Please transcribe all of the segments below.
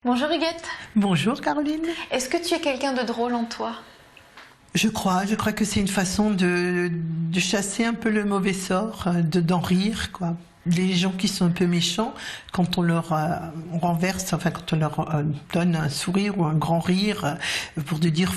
Bonjour Huguette. Bonjour Caroline. Est-ce que tu es quelqu'un de drôle en toi? Je crois que c'est une façon de chasser un peu le mauvais sort, d'en rire, quoi. Les gens qui sont un peu méchants, quand on leur renverse, enfin quand on leur donne un sourire ou un grand rire, pour te dire...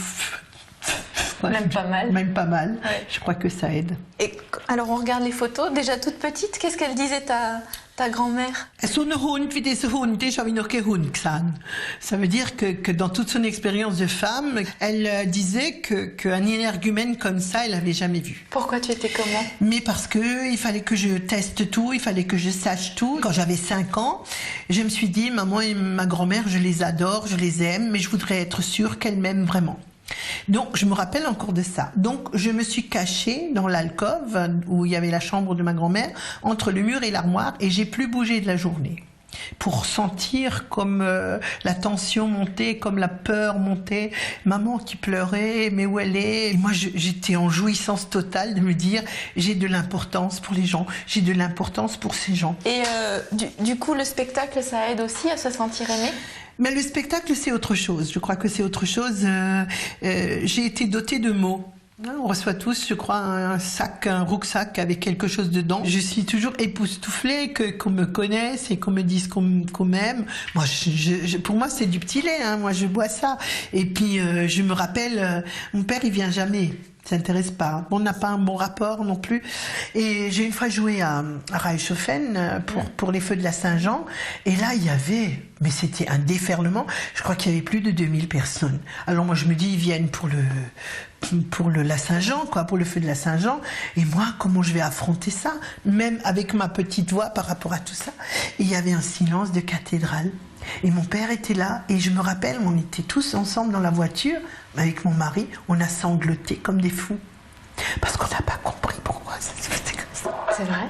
Même pas mal. Même pas mal. Ouais. Je crois que ça aide. Et alors on regarde les photos, déjà toute petite, qu'est-ce qu'elle disait ta grand-mère? So eine Hund wie dieser Hund ist, habe ich noch keinen Hund gesehen. Ça veut dire que dans toute son expérience de femme, elle disait qu'un énergumène comme ça, elle l'avait jamais vu. Pourquoi tu étais comment? Mais parce que il fallait que je teste tout, il fallait que je sache tout. Quand j'avais 5 ans, je me suis dit, maman et ma grand-mère, je les adore, je les aime, mais je voudrais être sûre qu'elles m'aiment vraiment. Donc, je me rappelle encore de ça. Donc, je me suis cachée dans l'alcôve où il y avait la chambre de ma grand-mère, entre le mur et l'armoire, et j'ai plus bougé de la journée. Pour sentir comme la tension montait, comme la peur montait, maman qui pleurait, mais où elle est? Et moi, j'étais en jouissance totale de me dire, j'ai de l'importance pour les gens, j'ai de l'importance pour ces gens. Et du coup, le spectacle, ça aide aussi à se sentir aimé? Mais le spectacle, c'est autre chose. Je crois que c'est autre chose. J'ai été dotée de mots. On reçoit tous, je crois, un rucksac avec quelque chose dedans. Je suis toujours époustouflée qu'on me connaisse et qu'on me dise qu'on m'aime. Moi, pour moi, c'est du petit lait. Hein. Moi, je bois ça. Et puis, je me rappelle, mon père, il vient jamais. Il s'intéresse pas. On n'a pas un bon rapport non plus. Et j'ai une fois joué à Reichshofen pour les feux de la Saint-Jean. Et là, il y avait, mais c'était un déferlement. Je crois qu'il y avait plus de 2000 personnes. Alors moi, je me dis, ils viennent pour la Saint-Jean, quoi, pour le feu de la Saint-Jean. Et moi, comment je vais affronter ça? Même avec ma petite voix par rapport à tout ça. Et il y avait un silence de cathédrale. Et mon père était là, et je me rappelle, on était tous ensemble dans la voiture, avec mon mari, on a sangloté comme des fous. Parce qu'on n'a pas compris pourquoi ça se faisait comme ça. C'est vrai?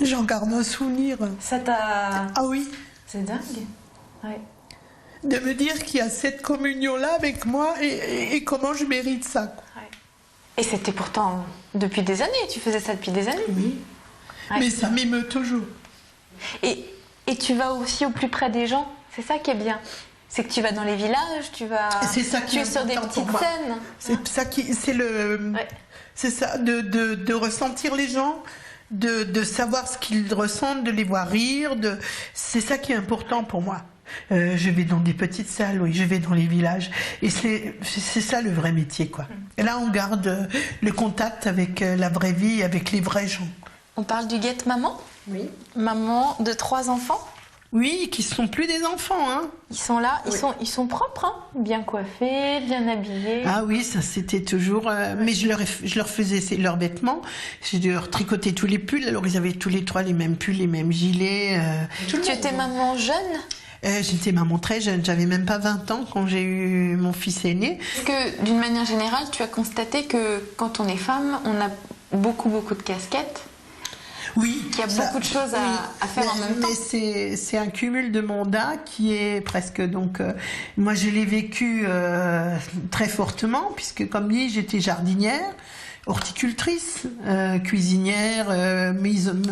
J'en garde un souvenir. Ça t'a... Ah oui. C'est dingue. Ouais. De me dire qu'il y a cette communion-là avec moi, et comment je mérite ça. Ouais. Et c'était pourtant depuis des années, tu faisais ça depuis des années. Oui. Ouais. Mais ça m'émeut toujours. Et tu vas aussi au plus près des gens, c'est ça qui est bien. C'est que tu vas dans les villages, tu es sur des petites scènes. C'est ça qui, c'est ça, de ressentir les gens, de savoir ce qu'ils ressentent, de les voir rire, c'est ça qui est important pour moi. Je vais dans des petites salles, oui, je vais dans les villages, et c'est ça le vrai métier, quoi. Et là, on garde le contact avec la vraie vie, avec les vrais gens. On parle d'Huguette maman? Oui. Maman de 3 enfants? Oui, qui ne sont plus des enfants, hein. Ils sont là, oui. ils sont propres, hein, bien coiffés, bien habillés. Ah oui, ça c'était toujours... mais je leur faisais leurs vêtements, je leur tricotais tous les pulls, alors ils avaient tous les 3 les mêmes pulls, les mêmes gilets. Tu étais maman jeune? J'étais maman très jeune, j'avais même pas 20 ans quand j'ai eu mon fils aîné. Est-ce que d'une manière générale, tu as constaté que quand on est femme, on a beaucoup de casquettes? Oui. Il y a beaucoup de choses à faire en même temps. Mais c'est un cumul de mandats qui est presque... Donc, moi, je l'ai vécu très fortement, puisque comme dit, j'étais jardinière, horticultrice, cuisinière,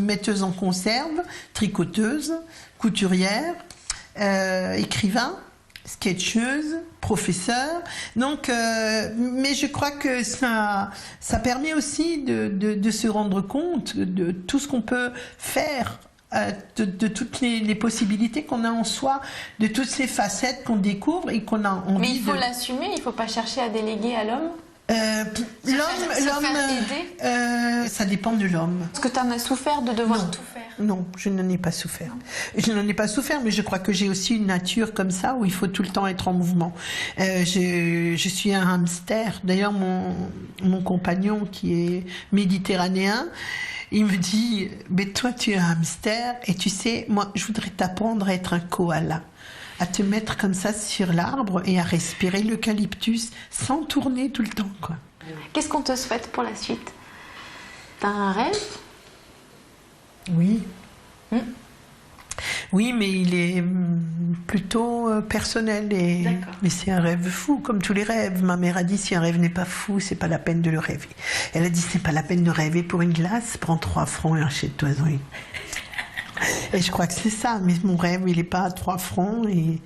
metteuse en conserve, tricoteuse, couturière, écrivain, sketcheuse, professeur. Donc, mais je crois que ça permet aussi de se rendre compte de tout ce qu'on peut faire, de toutes les possibilités qu'on a en soi, de toutes ces facettes qu'on découvre et qu'on a envie de... Mais il faut l'assumer, il ne faut pas chercher à déléguer à l'homme. L'homme, ça dépend de l'homme. Est-ce que tu en as souffert de devoir tout faire? Non, je n'en ai pas souffert. Je n'en ai pas souffert, mais je crois que j'ai aussi une nature comme ça où il faut tout le temps être en mouvement. Je suis un hamster. D'ailleurs, mon compagnon qui est méditerranéen, il me dit, mais toi tu es un hamster et tu sais, moi je voudrais t'apprendre à être un koala. À te mettre comme ça sur l'arbre et à respirer l'eucalyptus sans tourner tout le temps, quoi. Qu'est-ce qu'on te souhaite pour la suite? T'as un rêve? Oui. Oui, mais il est plutôt personnel mais c'est un rêve fou, comme tous les rêves. Ma mère a dit, si un rêve n'est pas fou, c'est pas la peine de le rêver. Elle a dit, c'est pas la peine de rêver pour une glace, prends 3 francs et achète-toi-en une. Et je crois que c'est ça, mais mon rêve, il n'est pas à 3 fronts. Et...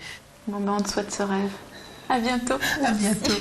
Bon, ben on te souhaite ce rêve. À bientôt. À bientôt.